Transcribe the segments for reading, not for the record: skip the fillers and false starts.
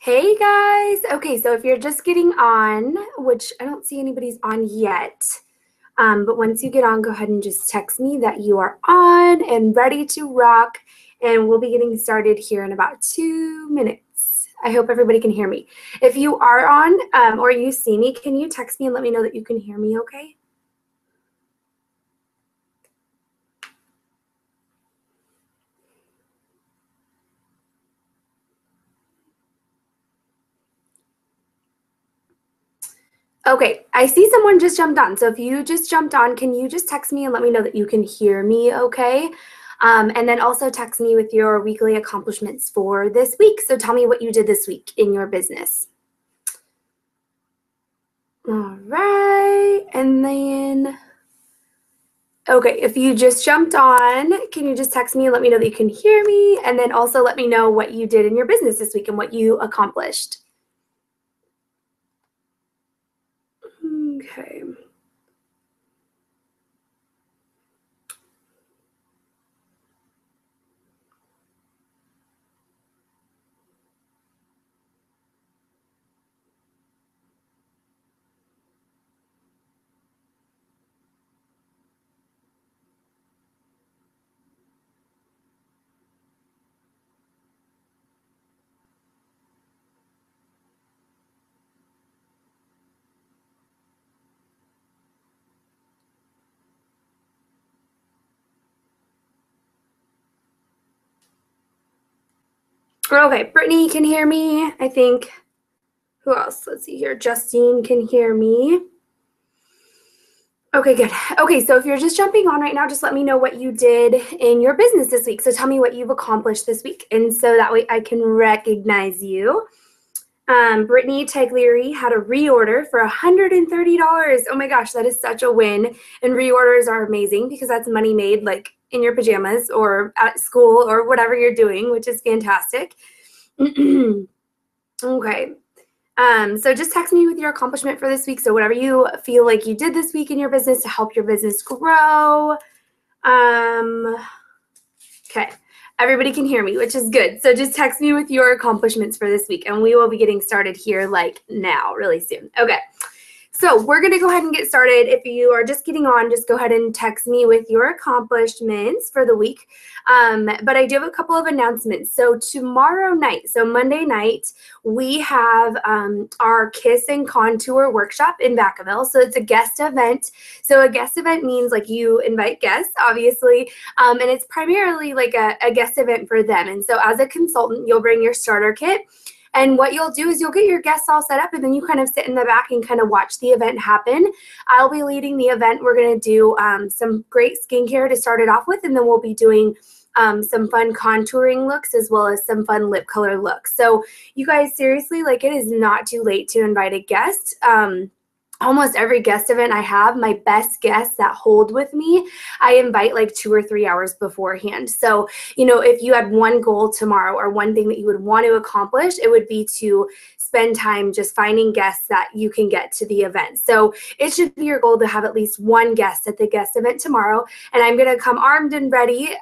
Hey guys. Okay, so if you're just getting on, which I don't see anybody's on yet, but once you get on, go ahead and just text me that you are on and ready to rock, and we'll be getting started here in about 2 minutes. I hope everybody can hear me. If you are on or you see me, can you text me and let me know that you can hear me, okay? Okay, I see someone just jumped on. So if you just jumped on, can you just text me and let me know that you can hear me, okay? And then also text me with your weekly accomplishments for this week. So tell me what you did this week in your business. All right, and then, okay, if you just jumped on, can you just text me and let me know that you can hear me? And then also let me know what you did in your business this week and what you accomplished. Okay. Okay, Brittany can hear me, I think. Who else? Let's see here. Justine can hear me. Okay, good. Okay, so if you're just jumping on right now, just let me know what you did in your business this week. So tell me what you've accomplished this week. And so that way I can recognize you. Brittany Taglieri had a reorder for $130. Oh my gosh, that is such a win. And reorders are amazing because that's money made like in your pajamas or at school or whatever you're doing, which is fantastic. Okay. So just text me with your accomplishment for this week. So whatever you feel like you did this week in your business to help your business grow. Okay. Everybody can hear me, which is good. So just text me with your accomplishments for this week, and we will be getting started here like now, really soon. Okay. So we're going to go ahead and get started. If you are just getting on, just go ahead and text me with your accomplishments for the week. But I do have a couple of announcements. So tomorrow night, so Monday night, we have our Kiss and Contour workshop in Vacaville. So it's a guest event. So a guest event means like you invite guests, obviously, and it's primarily like a guest event for them. And so as a consultant, you'll bring your starter kit. And what you'll do is you'll get your guests all set up, and then you kind of sit in the back and kind of watch the event happen. I'll be leading the event. We're going to do some great skincare to start it off with, and then we'll be doing some fun contouring looks as well as some fun lip color looks. So you guys, seriously, like it is not too late to invite a guest. Almost every guest event I have, my best guests that hold with me, I invite like 2 or 3 hours beforehand. So, you know, if you had one goal tomorrow or one thing that you would want to accomplish, it would be to spend time just finding guests that you can get to the event. So it should be your goal to have at least one guest at the guest event tomorrow. And I'm going to come armed and ready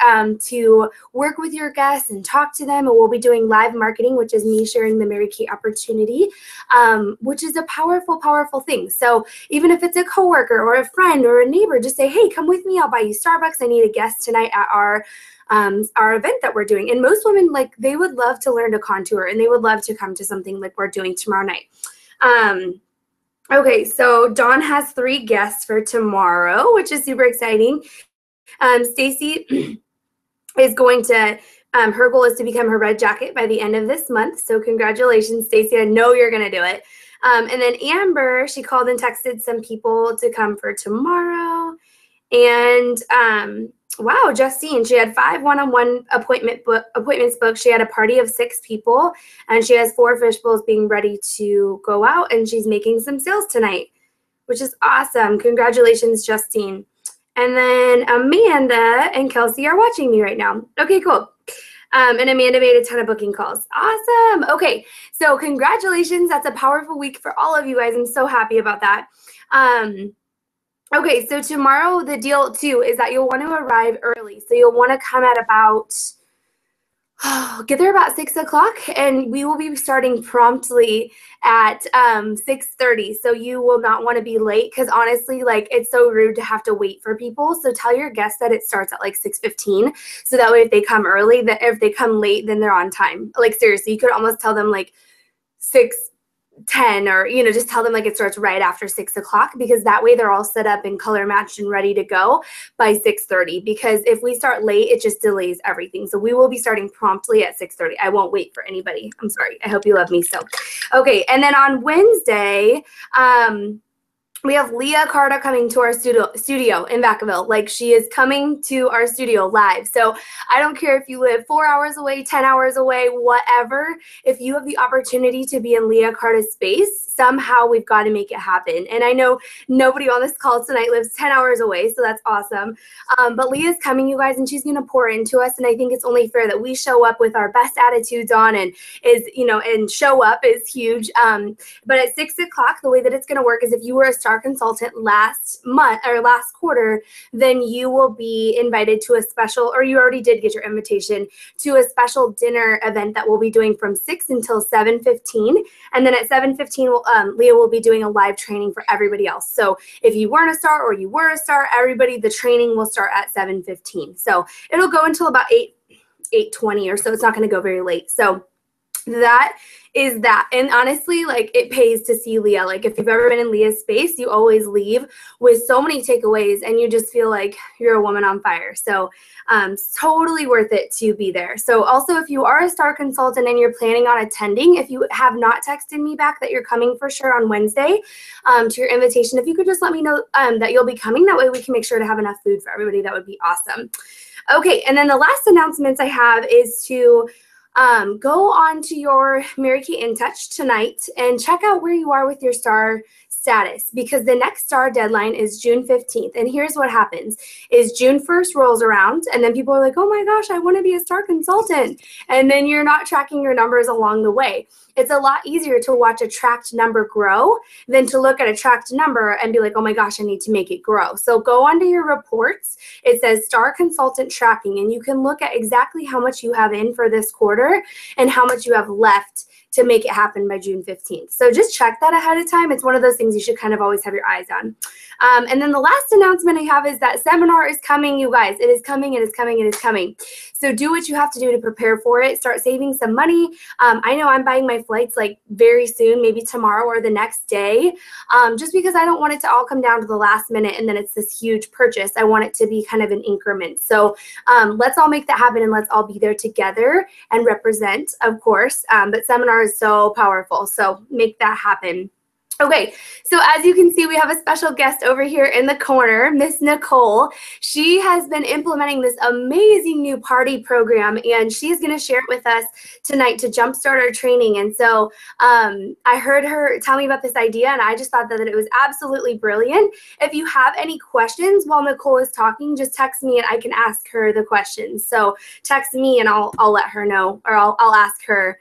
to work with your guests and talk to them. And we'll be doing live marketing, which is me sharing the Mary Kate opportunity, which is a powerful, powerful thing. So even if it's a coworker or a friend or a neighbor, just say, hey, come with me. I'll buy you Starbucks. I need a guest tonight at our event that we're doing. And most women, like, they would love to learn to contour and they would love to come to something like we're doing tomorrow night. Okay, so Dawn has 3 guests for tomorrow, which is super exciting. Stacy is going to, her goal is to become her red jacket by the end of this month. So congratulations, Stacy. I know you're going to do it. And then Amber, she called and texted some people to come for tomorrow. And wow, Justine, she had 5 one-on-one appointments booked. She had a party of 6 people, and she has 4 fish bowls being ready to go out, and she's making some sales tonight, which is awesome. Congratulations, Justine. And then Amanda and Kelsey are watching me right now. Okay, cool. And Amanda made a ton of booking calls. Awesome. Okay, so congratulations. That's a powerful week for all of you guys. I'm so happy about that. Okay, so tomorrow the deal too is that you'll want to arrive early. So you'll want to come at about, Get there about 6 o'clock, and we will be starting promptly at 6:30. So you will not want to be late because honestly, like it's so rude to have to wait for people. So tell your guests that it starts at like 6:15. So that way, if they come early, that if they come late, then they're on time. Like seriously, you could almost tell them like 6:10, or just tell them like it starts right after 6 o'clock, because that way they're all set up and color matched and ready to go by 6:30. Because if we start late, it just delays everything. So we will be starting promptly at 6:30. I won't wait for anybody. I'm sorry. I hope you love me so. Okay, and then on Wednesday, we have Leah Carta coming to our studio in Vacaville. Like, she is coming to our studio live. So I don't care if you live 4 hours away, 10 hours away, whatever. If you have the opportunity to be in Leah Carta's space, somehow we've got to make it happen. And I know nobody on this call tonight lives 10 hours away, so that's awesome. But Leah's coming, you guys, and she's going to pour into us. And I think it's only fair that we show up with our best attitudes on, and and show up is huge. But at 6 o'clock, the way that it's going to work is if you were a star consultant last month or last quarter, then you will be invited to a special, or you already did get your invitation to a special dinner event that we'll be doing from 6 until 7:15. And then at 7:15, Leah will be doing a live training for everybody else. So if you weren't a star or you were a star, everybody, the training will start at 7:15. So it'll go until about 8:20 or so. It's not going to go very late. So that is that. And honestly, like, it pays to see Leah. Like, if you've ever been in Leah's space, you always leave with so many takeaways, and you just feel like you're a woman on fire. So it's totally worth it to be there. So also, if you are a star consultant and you're planning on attending, if you have not texted me back that you're coming for sure on Wednesday to your invitation, if you could just let me know that you'll be coming, that way we can make sure to have enough food for everybody. That would be awesome. Okay, and then the last announcements I have is to go on to your Mary Kay In Touch tonight and check out where you are with your star status, because the next star deadline is June 15th. And here's what happens is June 1st rolls around, and then people are like, oh my gosh, I want to be a star consultant. And then you're not tracking your numbers along the way. It's a lot easier to watch a tracked number grow than to look at a tracked number and be like, oh my gosh, I need to make it grow. So go onto your reports. It says star consultant tracking, and you can look at exactly how much you have in for this quarter and how much you have left to make it happen by June 15th. So just check that ahead of time. It's one of those things you should kind of always have your eyes on. And then the last announcement I have is that seminar is coming, you guys. It is coming, it is coming, it is coming. So do what you have to do to prepare for it. Start saving some money. I know I'm buying my flights like very soon, maybe tomorrow or the next day, just because I don't want it to all come down to the last minute and then it's this huge purchase. I want it to be kind of an increment. So let's all make that happen, and let's all be there together and represent, of course. But seminar is so powerful, so make that happen. Okay, so as you can see, we have a special guest over here in the corner, Miss Nicole. She has been implementing this amazing new party program, and she's going to share it with us tonight to jumpstart our training. And so I heard her tell me about this idea, and I just thought that it was absolutely brilliant. If you have any questions while Nicole is talking, just text me and I can ask her the questions. So text me and I'll let her know, or I'll ask her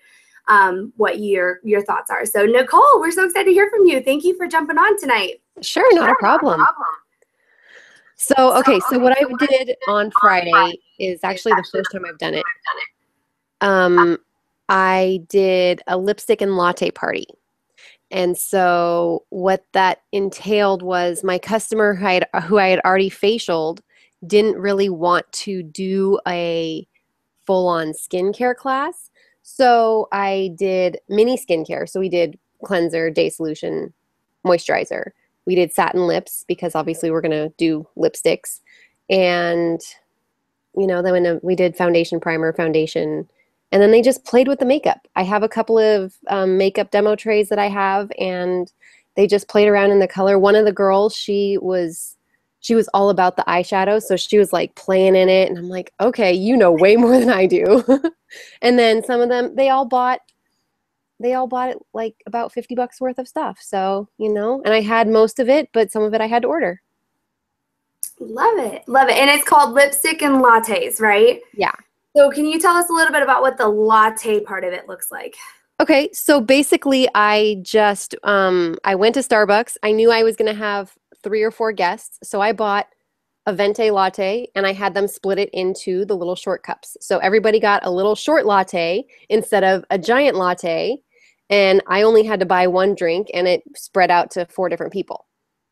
what your thoughts are. So Nicole, we're so excited to hear from you. Thank you for jumping on tonight. Sure, not a problem. So, okay, so what I did on Friday is actually the first time I've done it. I did a lipstick and latte party. And so what that entailed was my customer who I had already facialed didn't really want to do a full-on skincare class. So I did mini skincare. So we did cleanser, day solution, moisturizer. We did satin lips because obviously we're going to do lipsticks. And, then we did foundation, primer, foundation. And then they just played with the makeup. I have a couple of makeup demo trays that I have, and they just played around in the color. One of the girls, she was all about the eyeshadow, so she was like playing in it, and I'm like, okay, you know way more than I do. And then some of them, they all bought it like about $50 worth of stuff. So, and I had most of it, but some of it I had to order. Love it. Love it. And it's called Lipstick and Lattes, right? Yeah. So can you tell us a little bit about what the latte part of it looks like? Okay. So basically I just, I went to Starbucks. I knew I was going to have 3 or 4 guests. So I bought a venti latte, and I had them split it into the little short cups. So everybody got a little short latte instead of a giant latte, and I only had to buy one drink, and it spread out to 4 different people.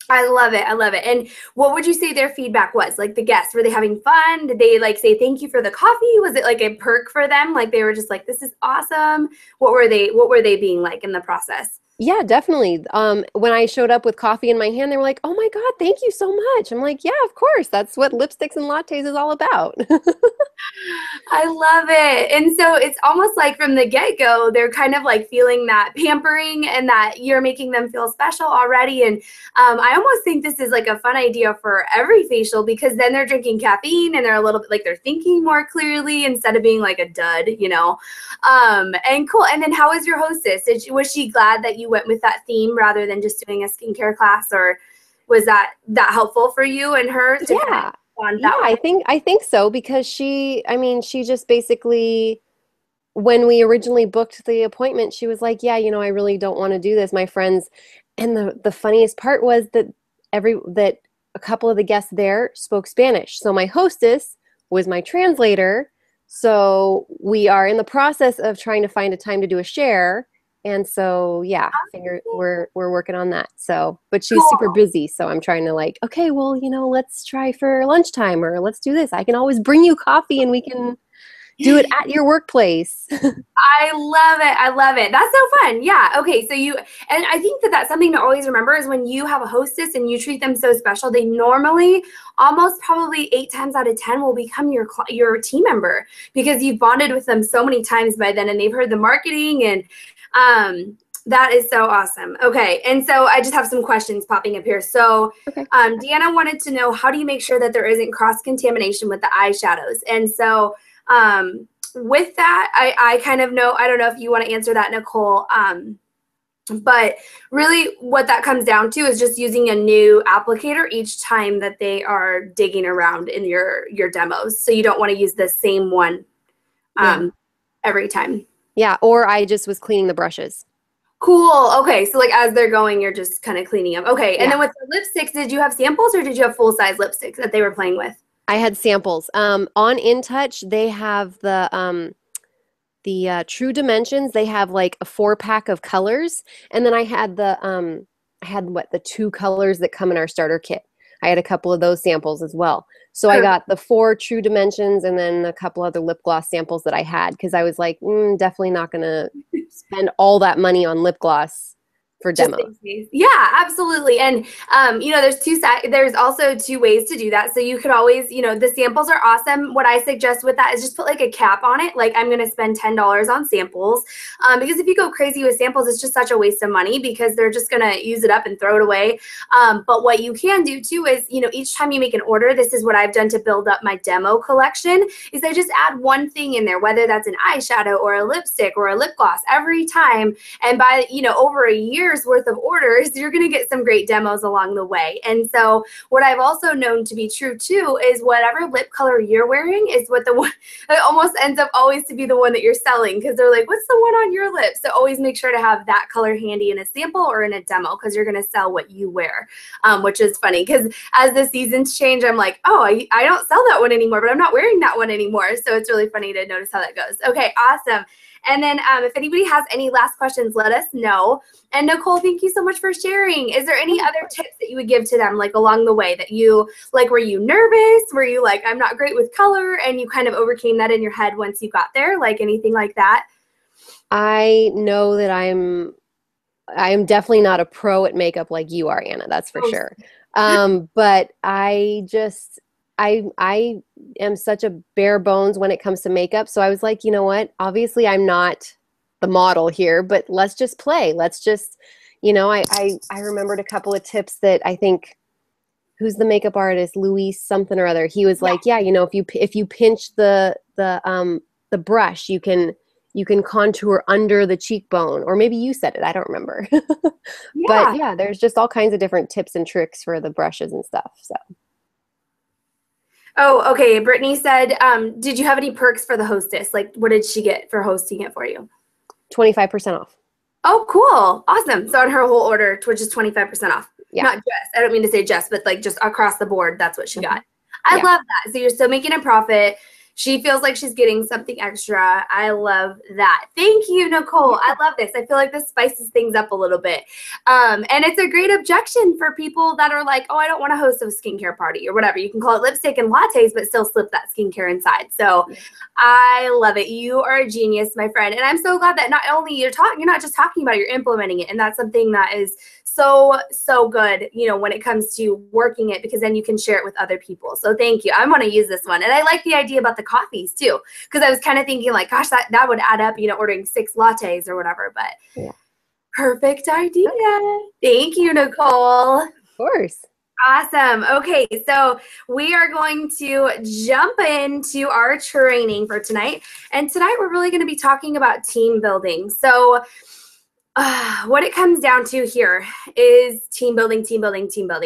I love it. I love it. And what would you say their feedback was? Like the guests, were they having fun? Did they like say thank you for the coffee? Was it like a perk for them? Like they were just like, this is awesome. What were they being like in the process? Yeah, definitely. When I showed up with coffee in my hand, they were like, "Oh my God, thank you so much." I'm like, "Yeah, of course. That's what lipsticks and lattes is all about." I love it. And so it's almost like from the get-go, they're kind of like feeling that pampering and that you're making them feel special already. And I almost think this is like a fun idea for every facial because then they're drinking caffeine and they're a little bit like they're thinking more clearly instead of being like a dud, you know? And cool. And then how was your hostess? Was she glad that you went with that theme rather than just doing a skincare class, or was that helpful for you and her to kind Yeah. of bond Yeah, that way? I think so because she just basically when we originally booked the appointment, she was like, "Yeah, I really don't want to do this. My friends." And the funniest part was that a couple of the guests there spoke Spanish. So my hostess was my translator. So we are in the process of trying to find a time to do a share. And so yeah, we're working on that. So, but she's super Cool. busy, so I'm trying to like, okay, well, let's try for lunchtime or let's do this. I can always bring you coffee and we can do it at your workplace. I love it. I love it. That's so fun. Yeah. Okay. So and I think that that's something to always remember is when you have a hostess and you treat them so special, they normally almost probably 8 times out of 10 will become your team member because you've bonded with them so many times by then and they've heard the marketing and that is so awesome. Okay. And so I just have some questions popping up here. So Okay. Deanna wanted to know, how do you make sure that there isn't cross-contamination with the eyeshadows? And so with that, I kind of know, I don't know if you want to answer that, Nicole, but really what that comes down to is just using a new applicator each time that they are digging around in your demos. So you don't want to use the same one every time. Yeah, or I just was cleaning the brushes. Cool. Okay. So like as they're going, you're just kind of cleaning them. Okay. And Yeah. then with the lipsticks, did you have samples or did you have full-size lipsticks that they were playing with? I had samples. On InTouch, they have the True Dimensions. They have like a 4-pack of colors, and then I had the 2 colors that come in our starter kit. I had a couple of those samples as well. So I got the 4 True Dimensions and then a couple other lip gloss samples that I had because I was like, definitely not gonna spend all that money on lip gloss for Just demos. in case. Yeah, absolutely. And there's also 2 ways to do that. So you could always, the samples are awesome. What I suggest with that is just put like a cap on it. Like I'm going to spend $10 on samples. Because if you go crazy with samples, it's just such a waste of money because they're just going to use it up and throw it away. But what you can do too is, each time you make an order, this is what I've done to build up my demo collection, is I just add one thing in there, whether that's an eyeshadow or a lipstick or a lip gloss every time. And by, over a year's worth of orders, you're going to get some great demos along the way. And so what I've also known to be true too is whatever lip color you're wearing is what the one it almost ends up always to be the one that you're selling because they're like, what's the one on your lips? So always make sure to have that color handy in a sample or in a demo because you're going to sell what you wear, which is funny because as the seasons change, I'm like, oh, I don't sell that one anymore, but I'm not wearing that one anymore. So it's really funny to notice how that goes. Okay, awesome. And then if anybody has any last questions, let us know. And Nicole, thank you so much for sharing. Is there any other tips that you would give to them, like along the way that you, like, were you nervous? Were you like, I'm not great with color and you kind of overcame that in your head once you got there? Like anything like that? I know that I am definitely not a pro at makeup like you are, Anna, that's for sure. But I am such a bare bones when it comes to makeup. So I was like, you know what? Obviously, I'm not the model here, but let's just play. Let's just, I remembered a couple of tips that I think, who's the makeup artist, Luis something or other. He was like, yeah, if you pinch the brush, you can contour under the cheekbone, or maybe you said it. I don't remember. But yeah, there's just all kinds of different tips and tricks for the brushes and stuff. So. Oh, okay. Brittany said, did you have any perks for the hostess? Like, what did she get for hosting it for you? 25% off. Oh, cool. Awesome. So on her whole order, which is 25% off. Yeah. Not just, I don't mean to say just, but like just across the board, that's what she got. I Yeah. love that. So you're still making a profit. She feels like she's getting something extra. I love that. Thank you, Nicole. Yeah. I love this. I feel like this spices things up a little bit. And it's a great objection for people that are like, oh, I don't want to host a skincare party or whatever. You can call it lipstick and lattes, but still slip that skincare inside. So I love it. You are a genius, my friend. And I'm so glad that not only you're not just talking about it, you're implementing it. And that's something that is so good, you know, when it comes to working it, because then you can share it with other people. So thank you. I want to use this one. And I like the idea about the coffees too, because I was kind of thinking like, gosh, that would add up, you know, ordering 6 lattes or whatever, but Yeah. perfect idea. Thank you, Nicole. Of course. Awesome. Okay, so we are going to jump into our training for tonight. And tonight we're really going to be talking about team building. So what it comes down to here is team building,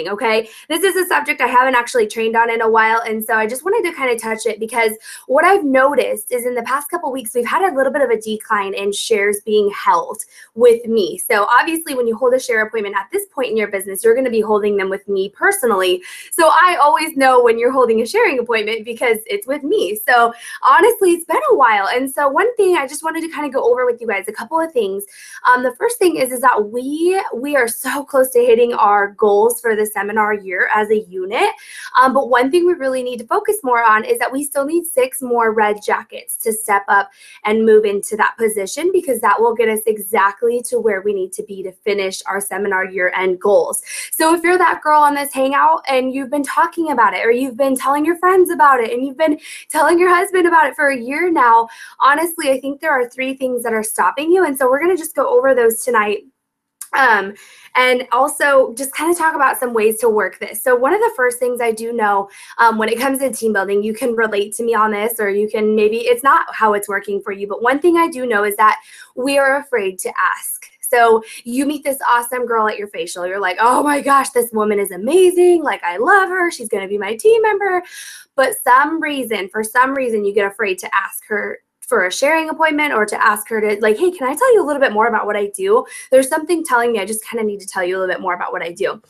okay? This is a subject I haven't actually trained on in a while, and so I just wanted to kind of touch it because what I've noticed is in the past couple weeks, we've had a little bit of a decline in shares being held with me. So obviously, when you hold a share appointment at this point in your business, you're going to be holding them with me personally. So I always know when you're holding a sharing appointment because it's with me. So honestly, it's been a while. And so one thing I just wanted to kind of go over with you guys, a couple of things. The first thing is that we are so close to hitting our goals for the seminar year as a unit. But one thing we really need to focus more on is that we still need 6 more red jackets to step up and move into that position, because that will get us exactly to where we need to be to finish our seminar year end goals. So if you're that girl on this hangout and you've been talking about it, or you've been telling your friends about it, and you've been telling your husband about it for a year now, honestly, I think there are 3 things that are stopping you. And so we're going to just go over those tonight. And also just kind of talk about some ways to work this. So one of the first things I do know when it comes to team building, you can relate to me on this, or you can, maybe it's not how it's working for you, but one thing I do know is that we are afraid to ask. So you meet this awesome girl at your facial. You're like, oh my gosh, this woman is amazing. Like, I love her. She's going to be my team member. But for some reason, you get afraid to ask her for a sharing appointment, or to ask her to, like, hey, can I tell you a little bit more about what I do? There's something telling me I just kind of need to tell you a little bit more about what I do.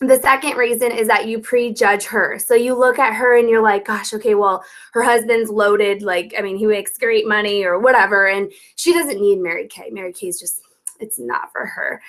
The second reason is that you prejudge her. So you look at her and you're like, gosh, okay, well, her husband's loaded. Like, I mean, he makes great money or whatever. And she doesn't need Mary Kay. Mary Kay's just, it's not for her.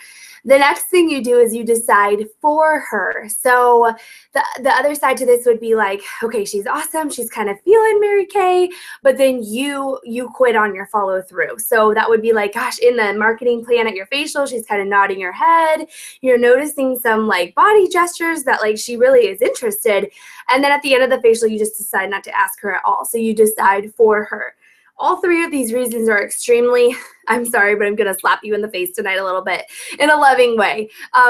The next thing you do is you decide for her. So the other side to this would be like, okay, she's awesome. She's kind of feeling Mary Kay, but then you quit on your follow through. So that would be like, gosh, in the marketing plan at your facial, she's kind of nodding her head. You're noticing some like body gestures that like she really is interested. And then at the end of the facial, you just decide not to ask her at all. So you decide for her. All 3 of these reasons are extremely, I'm sorry, but I'm going to slap you in the face tonight a little bit in a loving way.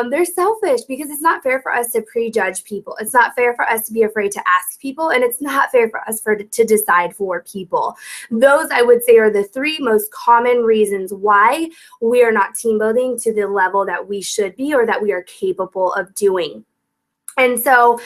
They're selfish, because it's not fair for us to prejudge people. It's not fair for us to be afraid to ask people, and it's not fair for us to decide for people. Those, I would say, are the 3 most common reasons why we are not team building to the level that we should be, or that we are capable of doing. And so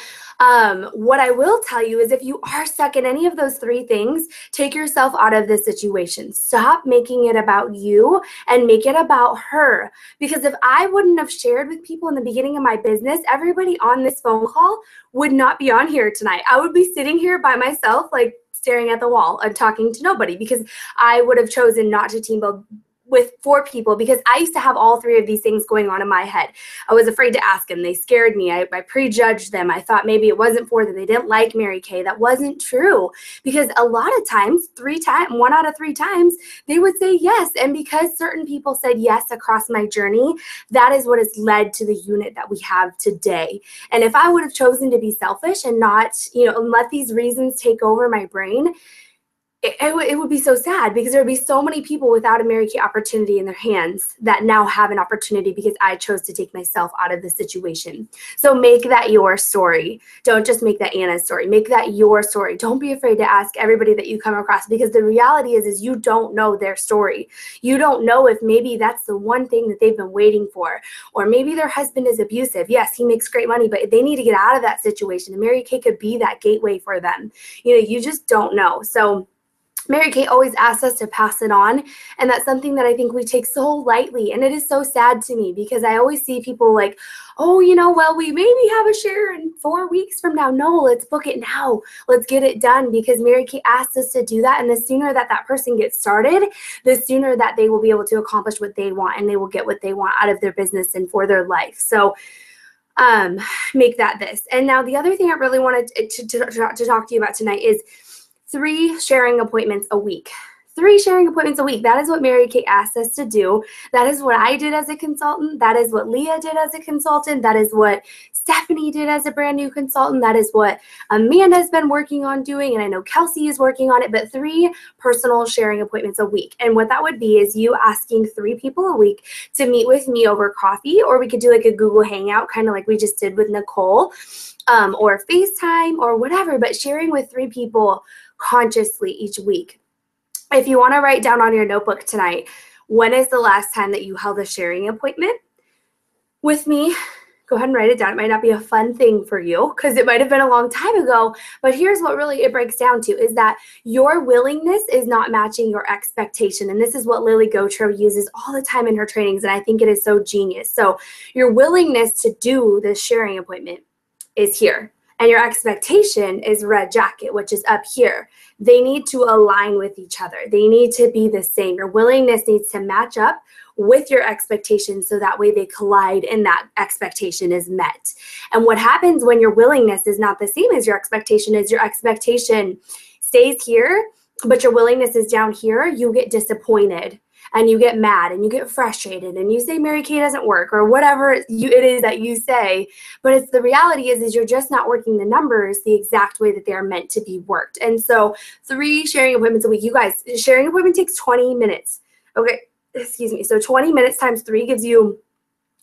what I will tell you is, if you are stuck in any of those 3 things, take yourself out of this situation. Stop making it about you and make it about her. Because if I wouldn't have shared with people in the beginning of my business, everybody on this phone call would not be on here tonight. I would be sitting here by myself, like staring at the wall and talking to nobody, because I would have chosen not to team build with 4 people, because I used to have all 3 of these things going on in my head. I was afraid to ask them. They scared me. I prejudged them. I thought maybe it wasn't for them. They didn't like Mary Kay. That wasn't true, because a lot of times, 1 out of 3 times, they would say yes. And because certain people said yes across my journey, that is what has led to the unit that we have today. And if I would have chosen to be selfish and not, and let these reasons take over my brain, it would be so sad, because there would be so many people without a Mary Kay opportunity in their hands that now have an opportunity because I chose to take myself out of the situation. So make that your story. Don't just make that Anna's story. Make that your story. Don't be afraid to ask everybody that you come across, because the reality is you don't know their story. You don't know if maybe that's the one thing that they've been waiting for, or maybe their husband is abusive. Yes, he makes great money, but they need to get out of that situation. And Mary Kay could be that gateway for them. You just don't know. So Mary Kay always asks us to pass it on, and that's something that I think we take so lightly, and it is so sad to me because I always see people like, oh, well, we maybe have a share in 4 weeks from now. No, let's book it now. Let's get it done, because Mary Kay asked us to do that, and the sooner that that person gets started, the sooner that they will be able to accomplish what they want, and they will get what they want out of their business and for their life. So make that this. And now the other thing I really wanted to talk to you about tonight is 3 sharing appointments a week. 3 sharing appointments a week. That is what Mary Kay asked us to do. That is what I did as a consultant. That is what Leah did as a consultant. That is what Stephanie did as a brand new consultant. That is what Amanda's been working on doing. And I know Kelsey is working on it, but 3 personal sharing appointments a week. And what that would be is you asking 3 people a week to meet with me over coffee, or we could do like a Google Hangout, kind of like we just did with Nicole, or FaceTime or whatever, but sharing with 3 people consciously each week. If you want to write down on your notebook tonight, when is the last time that you held a sharing appointment with me? Go ahead and write it down. It might not be a fun thing for you because it might have been a long time ago, but here's what really it breaks down to is that your willingness is not matching your expectation. And this is what Lily Gotro uses all the time in her trainings, and I think it is so genius. So your willingness to do this sharing appointment is here, and your expectation is red jacket, which is up here. They need to align with each other. They need to be the same. Your willingness needs to match up with your expectations so that way they collide and that expectation is met. And what happens when your willingness is not the same as your expectation stays here, but your willingness is down here, you get disappointed. And you get mad and you get frustrated and you say Mary Kay doesn't work or whatever it is that you say. But it's the reality is you're just not working the numbers the exact way that they're meant to be worked. And so 3 sharing appointments a week. You guys, sharing appointment takes 20 minutes. Okay, excuse me. So 20 minutes times 3 gives you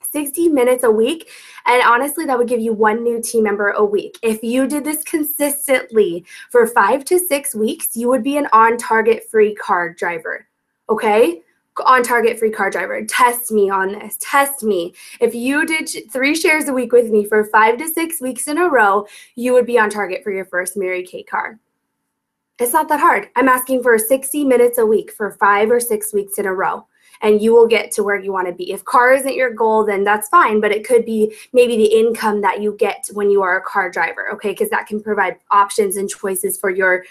60 minutes a week. And honestly, that would give you 1 new team member a week. If you did this consistently for 5 to 6 weeks, you would be an on-target free car driver. Okay? On target free car driver. Test me on this. Test me. If you did 3 shares a week with me for 5 to 6 weeks in a row, you would be on target for your first Mary Kay car. It's not that hard. I'm asking for 60 minutes a week for 5 or 6 weeks in a row, and you will get to where you want to be. If car isn't your goal, then that's fine, but it could be maybe the income that you get when you are a car driver, okay? Because that can provide options and choices for your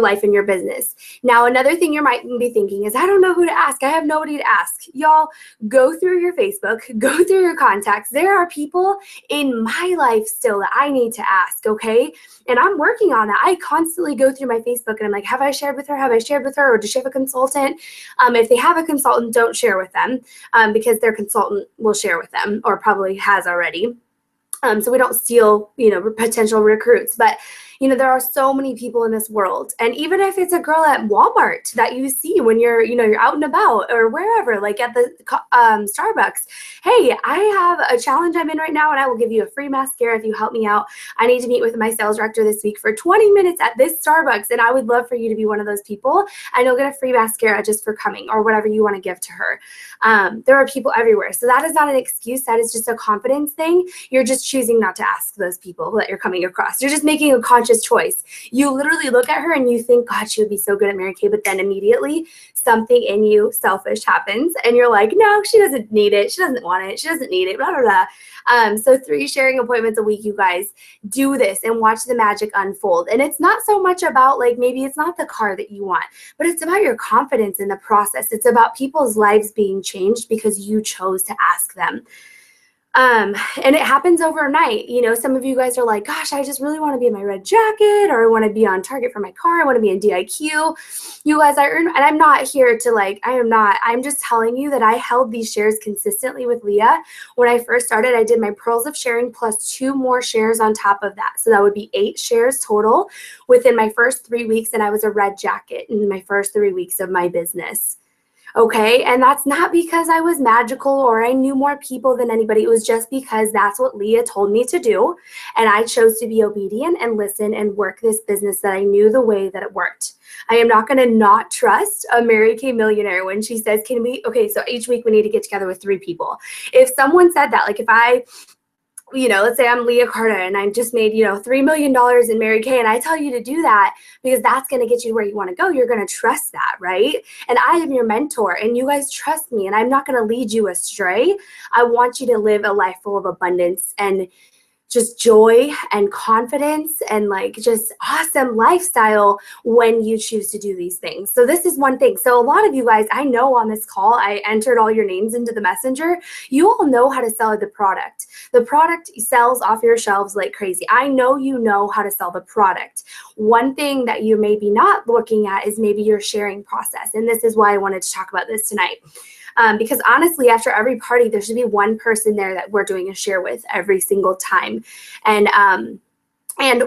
life and your business. Now, another thing you might be thinking is, I don't know who to ask. I have nobody to ask. Y'all, go through your Facebook, go through your contacts. There are people in my life still that I need to ask, okay? And I'm working on that. I constantly go through my Facebook and I'm like, have I shared with her? Have I shared with her? Or does she have a consultant? If they have a consultant, don't share with them because their consultant will share with them or probably has already. So we don't steal, potential recruits. But, there are so many people in this world. And even if it's a girl at Walmart that you see when you're out and about or wherever, like at the Starbucks, hey, I have a challenge I'm in right now and I will give you a free mascara if you help me out. I need to meet with my sales director this week for 20 minutes at this Starbucks. And I would love for you to be one of those people. And you'll get a free mascara just for coming or whatever you want to give to her. There are people everywhere. So that is not an excuse. That is just a confidence thing. You're just choosing not to ask those people that you're coming across. You're just making a conscious choice. You literally look at her and you think, God, she would be so good at Mary Kay, but then immediately something in you, selfish, happens, and you're like, no, she doesn't need it. She doesn't want it. She doesn't need it, blah, blah, blah. So 3 sharing appointments a week, you guys. Do this and watch the magic unfold. And it's not so much about maybe it's not the car that you want, but it's about your confidence in the process. It's about people's lives being changed because you chose to ask them. And it happens overnight. Some of you guys are like, gosh, I just really want to be in my red jacket, or I want to be on target for my car. I want to be in DIQ. You guys, and I'm not here to I'm just telling you that I held these shares consistently with Leah. When I first started, I did my Pearls of Sharing plus 2 more shares on top of that. So that would be 8 shares total within my first 3 weeks. And I was a red jacket in my first 3 weeks of my business. Okay, and that's not because I was magical or I knew more people than anybody. It was just because that's what Leah told me to do. And I chose to be obedient and listen and work this business that I knew the way that it worked. I am not going to not trust a Mary Kay millionaire when she says, so each week we need to get together with 3 people. If someone said that, if I let's say I'm Leah Carter and I just made, $3 million in Mary Kay, and I tell you to do that because that's going to get you where you want to go. You're going to trust that, right? And I am your mentor and you guys trust me and I'm not going to lead you astray. I want you to live a life full of abundance and just joy and confidence and like just awesome lifestyle when you choose to do these things. So this is one thing. So a lot of you guys, I know on this call, I entered all your names into the messenger. You all know how to sell the product. The product sells off your shelves like crazy. I know you know how to sell the product. One thing that you may be not looking at is maybe your sharing process. And this is why I wanted to talk about this tonight. Because honestly, after every party, there should be one person there that we're doing a share with every single time. And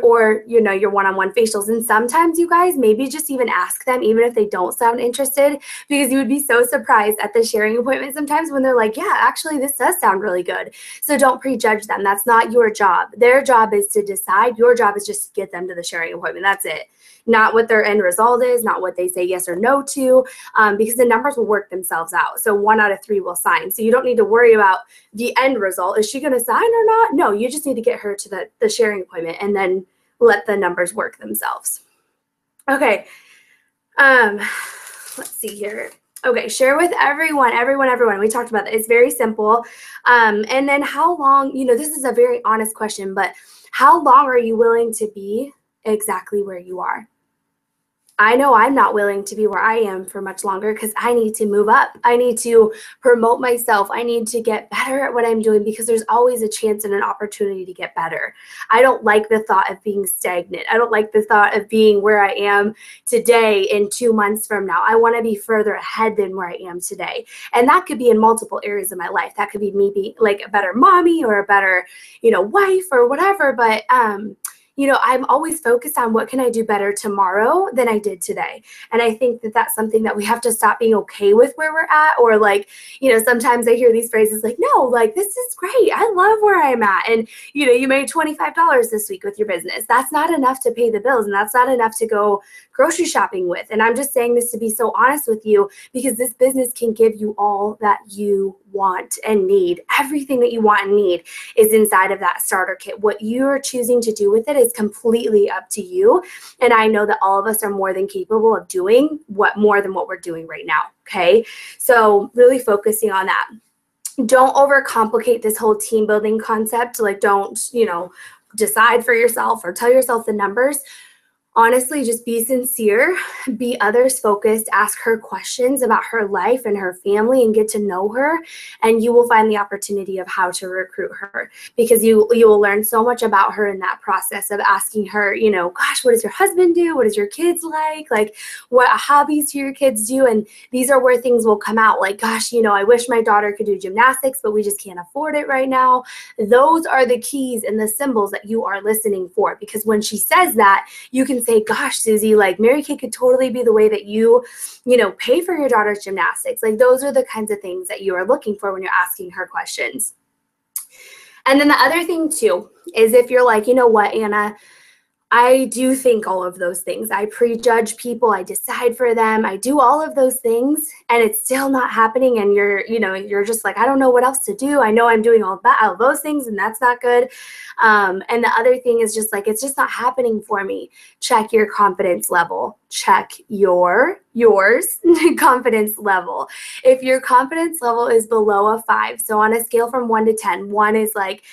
or, your one-on-one facials. And sometimes you guys maybe just even ask them, even if they don't sound interested, because you would be so surprised at the sharing appointment sometimes when they're like, yeah, actually, this does sound really good. So don't prejudge them. That's not your job. Their job is to decide. Your job is just to get them to the sharing appointment. That's it. Not what their end result is, not what they say yes or no to, because the numbers will work themselves out. So 1 out of 3 will sign. So you don't need to worry about the end result. Is she going to sign or not? No, you just need to get her to the sharing appointment and then let the numbers work themselves. Okay. Let's see here. Okay, share with everyone. We talked about that. It's very simple. And then how long, this is a very honest question, but how long are you willing to be exactly where you are? I know I'm not willing to be where I am for much longer because I need to move up. I need to promote myself. I need to get better at what I'm doing because there's always a chance and an opportunity to get better. I don't like the thought of being stagnant. I don't like the thought of being where I am today in 2 months from now. I want to be further ahead than where I am today. And that could be in multiple areas of my life. That could be me being like a better mommy or a better, wife or whatever. But, I'm always focused on what can I do better tomorrow than I did today. And I think that that's something that we have to stop being okay with where we're at. Or like, sometimes I hear these phrases like, no, like, this is great. I love where I'm at. And, you made $25 this week with your business. That's not enough to pay the bills. And that's not enough to go grocery shopping with. And I'm just saying this to be so honest with you, because this business can give you all that you want and need. Everything that you want and need is inside of that starter kit. What you're choosing to do with it is completely up to you. And I know that all of us are more than capable of doing more than what we're doing right now. Okay. So really focusing on that. Don't overcomplicate this whole team building concept. Like, don't, decide for yourself or tell yourself the numbers. Honestly, just be sincere, be others focused, ask her questions about her life and her family and get to know her, and you will find the opportunity of how to recruit her, because you will learn so much about her in that process of asking her, gosh, what does your husband do? What does your kids like? Like, what hobbies do your kids do? And these are where things will come out. Like, gosh, I wish my daughter could do gymnastics, but we just can't afford it right now. Those are the keys and the symbols that you are listening for, because when she says that, you can say, gosh, Susie, like, Mary Kay could totally be the way that you pay for your daughter's gymnastics. Like, those are the kinds of things that you are looking for when you're asking her questions. And then the other thing too is if you're like, you know what, Anna, I do think all of those things. I prejudge people. I decide for them. I do all of those things, and it's still not happening. And you're just like, I don't know what else to do. I know I'm doing all those things, and that's not good. And the other thing is just like, it's just not happening for me. Check your confidence level. Check yours confidence level. If your confidence level is below a 5, so on a scale from 1 to 10, 1 is like,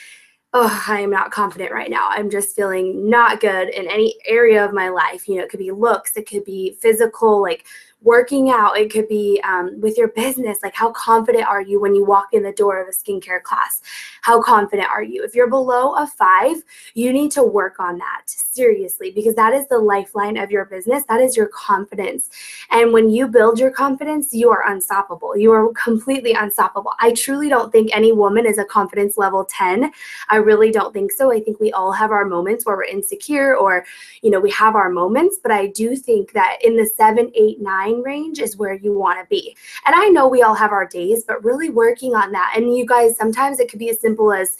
oh, I am not confident right now. I'm just feeling not good in any area of my life. It could be looks, it could be physical, like working out, it could be with your business. Like, how confident are you when you walk in the door of a skincare class? How confident are you? If you're below a 5, you need to work on that seriously, because that is the lifeline of your business. That is your confidence. And when you build your confidence, you are unstoppable. You are completely unstoppable. I truly don't think any woman is a confidence level 10. I really don't think so. I think we all have our moments where we're insecure, or, we have our moments, but I do think that in the 7, 8, 9 range is where you want to be. And I know we all have our days, but really working on that. And you guys, sometimes it could be as simple as,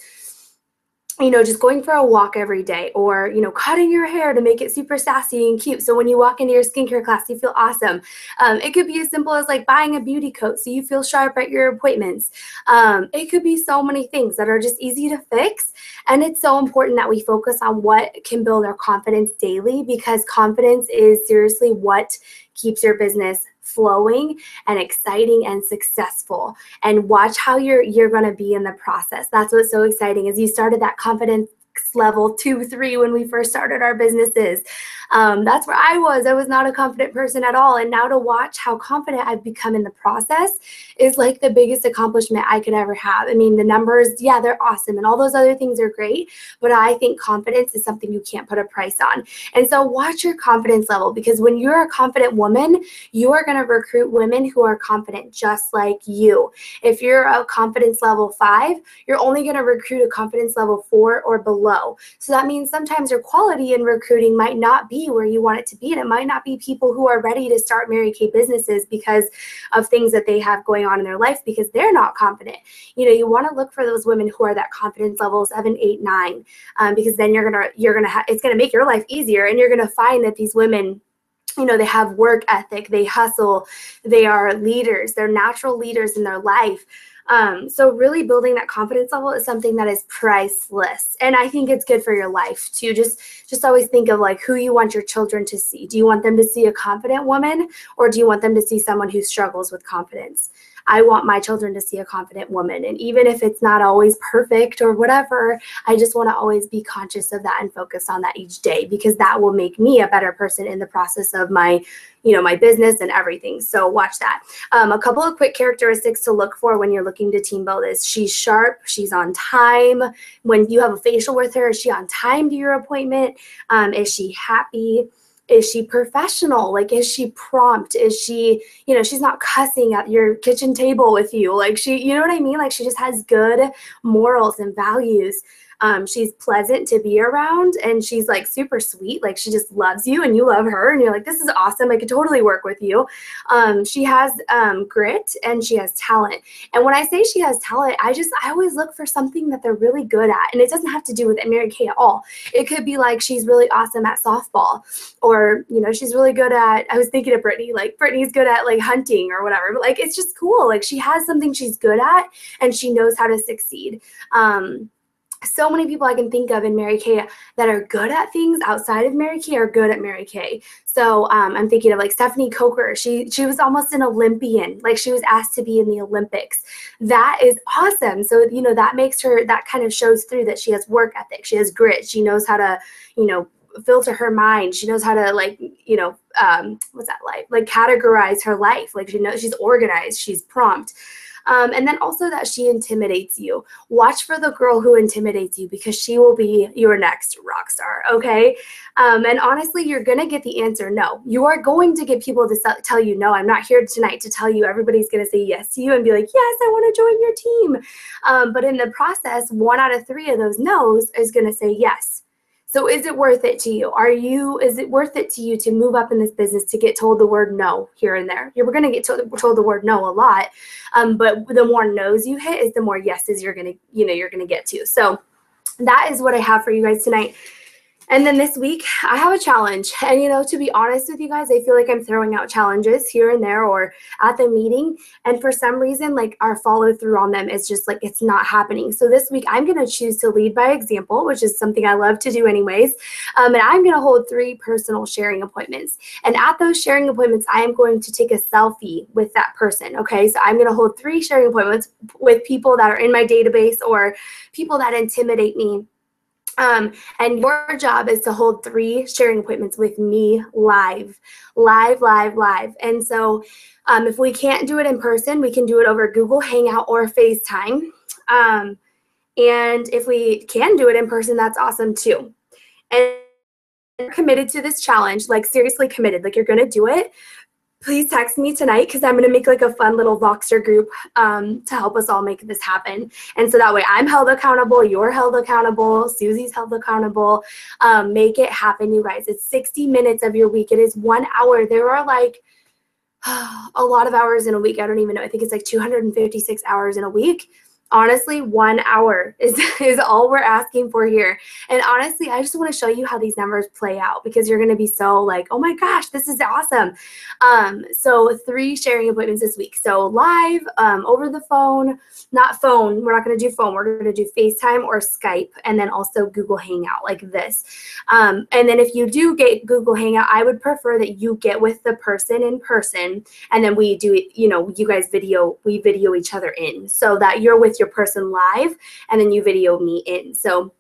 just going for a walk every day, or, cutting your hair to make it super sassy and cute. So when you walk into your skincare class, you feel awesome. It could be as simple as like buying a beauty coat so you feel sharp at your appointments. It could be so many things that are just easy to fix. And it's so important that we focus on what can build our confidence daily, because confidence is seriously what keeps your business flowing and exciting and successful. And watch how you're going to be in the process. That's what's so exciting, is you started that confidence level 2, 3 when we first started our businesses. That's where I was not a confident person at all. And now to watch how confident I've become in the process is like the biggest accomplishment I could ever have. I mean, the numbers, yeah, they're awesome, and all those other things are great, but I think confidence is something you can't put a price on. And so watch your confidence level, because when you're a confident woman, you are going to recruit women who are confident just like you. If you're a confidence level 5, you're only going to recruit a confidence level 4 or below. So that means sometimes your quality in recruiting might not be where you want it to be, and it might not be people who are ready to start Mary Kay businesses because of things that they have going on in their life, because they're not confident. You want to look for those women who are that confidence level 7, 8, 9, because then it's gonna make your life easier, and you're gonna find that these women, they have work ethic, they hustle, they are leaders, they're natural leaders in their life. So really building that confidence level is something that is priceless. And I think it's good for your life to just always think of like who you want your children to see. Do you want them to see a confident woman, or do you want them to see someone who struggles with confidence? I want my children to see a confident woman. And even if it's not always perfect or whatever, I just want to always be conscious of that and focus on that each day, because that will make me a better person in the process of my business and everything. So watch that. A couple of quick characteristics to look for when you're looking to team build is she's sharp, she's on time. When you have a facial with her, is she on time to your appointment? Is she happy? Is she professional? Like, is she prompt? Is she, she's not cussing at your kitchen table with you. Like you know what I mean? Like she just has good morals and values. She's pleasant to be around, and she's like super sweet. Like she just loves you and you love her, and you're like, this is awesome. I could totally work with you. She has grit, and she has talent. And when I say she has talent, I always look for something that they're really good at. And it doesn't have to do with Mary Kay at all. It could be like she's really awesome at softball, or, she's really good at, I was thinking of Brittany, like Brittany's good at like hunting or whatever. But like, it's just cool. Like she has something she's good at, and she knows how to succeed. So many people I can think of in Mary Kay that are good at things outside of Mary Kay are good at Mary Kay. So I'm thinking of like Stephanie Coker. She was almost an Olympian. Like she was asked to be in the Olympics. That is awesome. So, that makes her, that kind of shows through that she has work ethic. She has grit. She knows how to, filter her mind. She knows how to what's that like? Like categorize her life. Like she's organized. She's prompt. And then also that she intimidates you. Watch for the girl who intimidates you, because she will be your next rock star, okay? And honestly, you're going to get the answer no. You are going to get people to tell you no. I'm not here tonight to tell you everybody's going to say yes to you and be like, yes, I want to join your team. But in the process, 1 out of 3 of those no's is going to say yes. So is it worth it to you? Is it worth it to you to move up in this business, to get told the word no here and there? You're going to get told the word no a lot. But the more no's you hit is the more yeses you're going to get to. So that is what I have for you guys tonight. And then this week, I have a challenge. And, to be honest with you guys, I feel like I'm throwing out challenges here and there or at the meeting. And for some reason, like our follow through on them is just like, it's not happening. So this week, I'm going to choose to lead by example, which is something I love to do anyways. And I'm going to hold 3 personal sharing appointments. And at those sharing appointments, I am going to take a selfie with that person. Okay. So I'm going to hold 3 sharing appointments with people that are in my database or people that intimidate me. And your job is to hold 3 sharing appointments with me live. And so if we can't do it in person, we can do it over Google Hangout or FaceTime. And if we can do it in person, that's awesome too. And you're committed to this challenge, like seriously committed, like you're going to do it. Please text me tonight, because I'm going to make like a fun little Voxer group to help us all make this happen. And so that way I'm held accountable, you're held accountable, Susie's held accountable. Make it happen, you guys. It's 60 minutes of your week. It is 1 hour. There are like a lot of hours in a week. I don't even know. I think it's like 256 hours in a week. Honestly, 1 hour is all we're asking for here. And honestly, I just want to show you how these numbers play out because you're going to be so like, oh my gosh, this is awesome. So 3 sharing appointments this week. So live, over the phone, not phone. We're not going to do phone. We're going to do FaceTime or Skype, and then also Google Hangout like this. And then if you do get Google Hangout, I would prefer that you get with the person in person, and then we do it, you know, you guys we video each other in so that you're with your person live and then you video me in. So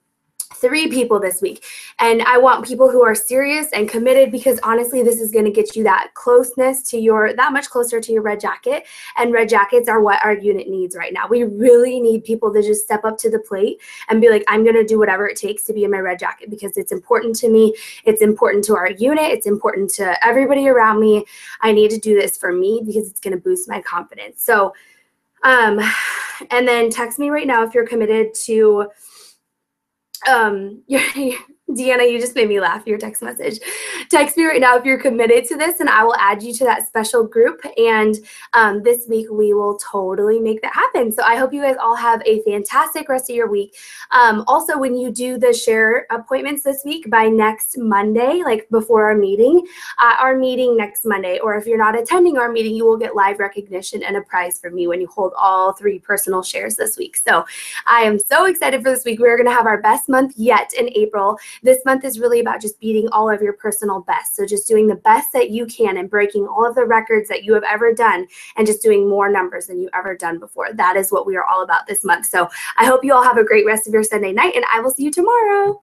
3 people this week. And I want people who are serious and committed because honestly, this is going to get you that closeness to that much closer to your red jacket. And red jackets are what our unit needs right now. We really need people to just step up to the plate and be like, I'm going to do whatever it takes to be in my red jacket because it's important to me. It's important to our unit. It's important to everybody around me. I need to do this for me because it's going to boost my confidence. So, and then text me right now if you're committed to, Deanna, you just made me laugh, your text message. Text me right now if you're committed to this, and I will add you to that special group. And this week, we will totally make that happen. So I hope you guys all have a fantastic rest of your week. Also, when you do the share appointments this week by next Monday, like before our meeting next Monday, or if you're not attending our meeting, you will get live recognition and a prize from me when you hold all 3 personal shares this week. So I am so excited for this week. We're going to have our best month yet in April. This month is really about just beating all of your personal bests. So just doing the best that you can and breaking all of the records that you have ever done and just doing more numbers than you've ever done before. That is what we are all about this month. So I hope you all have a great rest of your Sunday night, and I will see you tomorrow.